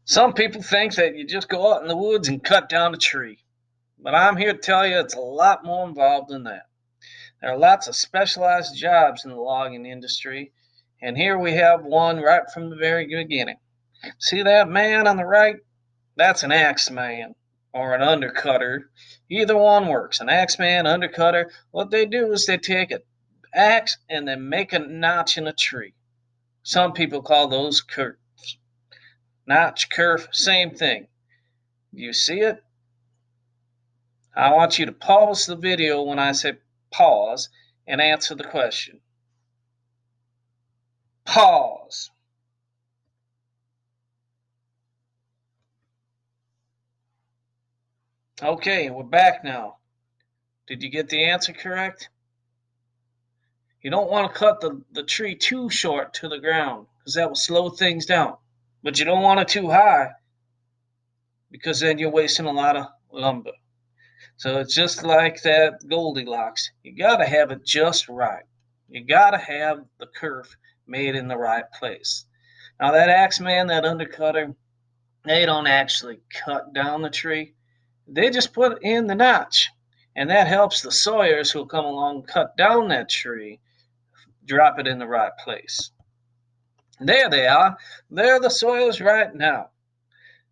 Some people think that you just go out in the woods and cut down a tree, but I'm here to tell you it's a lot more involved than that. There are lots of specialized jobs in the logging industry, and here we have one right from the very beginning. See that man on the right? That's an axe man or an undercutter. Either one works. An axe man, undercutter. What they do is they take an axe and they make a notch in a tree. Some people call those curves. Notch, curve, same thing. Do you see it? I want you to pause the video when I say pause and answer the question. Pause. Okay, we're back now. Did you get the answer correct? You don't want to cut the tree too short to the ground because that will slow things down. But you don't want it too high because then you're wasting a lot of lumber. So it's just like that Goldilocks. You got to have it just right. You got to have the curve made in the right place. Now that axe man, that undercutter, they don't actually cut down the tree. They just put in the notch. And that helps the sawyers who come along and cut down that tree drop it in the right place. There they are. There are the sawyers right now.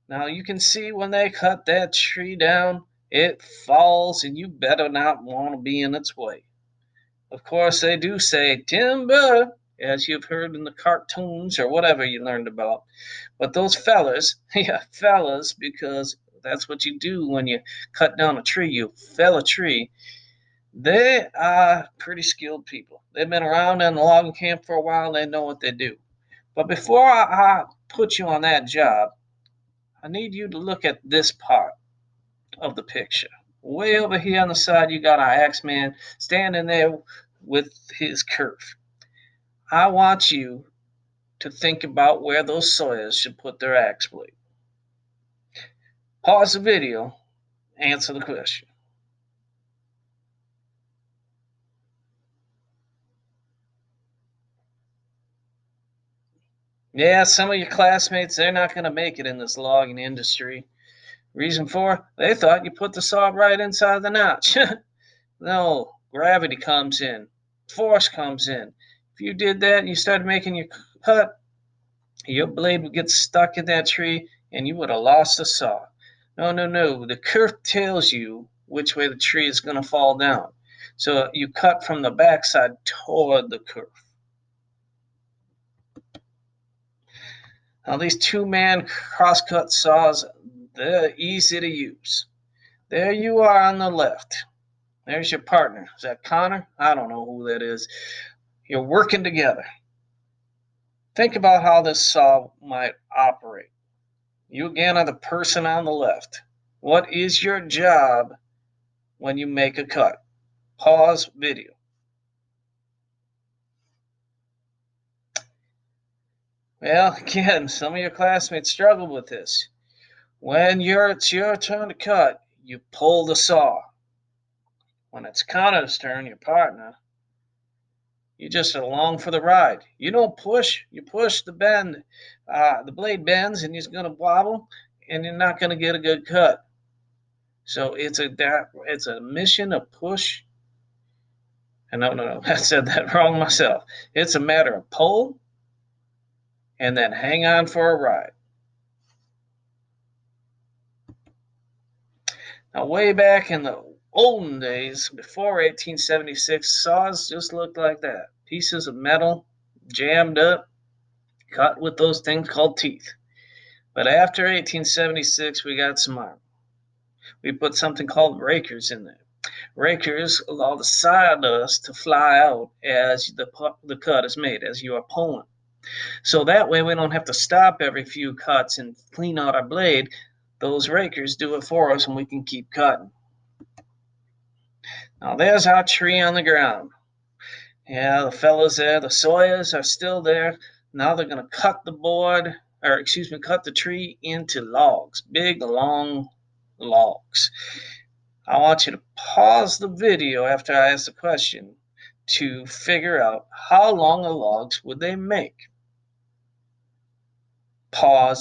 Now you can see when they cut that tree down, it falls and you better not want to be in its way. Of course, they do say timber, as you've heard in the cartoons or whatever you learned about. But those fellas, yeah, fellas, because that's what you do when you cut down a tree, you fell a tree. They are pretty skilled people. They've been around in the logging camp for a while, they know what they do. But before I put you on that job, I need you to look at this part of the picture. Way over here on the side, you got our axe man standing there with his curve. I want you to think about where those sawyers should put their axe blade. Pause the video, answer the question. Yeah, some of your classmates, they're not going to make it in this logging industry. Reason for, they thought you put the saw right inside the notch. No, gravity comes in, force comes in. If you did that and you started making your cut, your blade would get stuck in that tree and you would have lost the saw. No, no, no. The curve tells you which way the tree is going to fall down. So you cut from the backside toward the curve. Now these two-man crosscut saws, they're easy to use. There you are on the left. There's your partner. Is that Connor? I don't know who that is. You're working together. Think about how this saw might operate. You again are the person on the left. What is your job when you make a cut? Pause video. Well, again, some of your classmates struggle with this. When it's your turn to cut, you pull the saw. When it's Connor's turn, your partner, you just are along for the ride. You don't push, you push the bend. The blade bends and it's going to wobble and you're not going to get a good cut. So it's a mission of push. And no, I said that wrong myself. It's a matter of pull and then hang on for a ride. Now, way back in the olden days, before 1876, saws just looked like that. Pieces of metal jammed up, cut with those things called teeth. But after 1876, we got smart. We put something called rakers in there. Rakers allow the sawdust to fly out as the cut is made, as you are pulling. So that way we don't have to stop every few cuts and clean out our blade. Those rakers do it for us and we can keep cutting. Now there's our tree on the ground. Yeah, the fellows there, the sawyers are still there. Now they're going to cut cut the tree into logs, big, long logs. I want you to pause the video after I ask the question to figure out how long the logs would they make. Pause.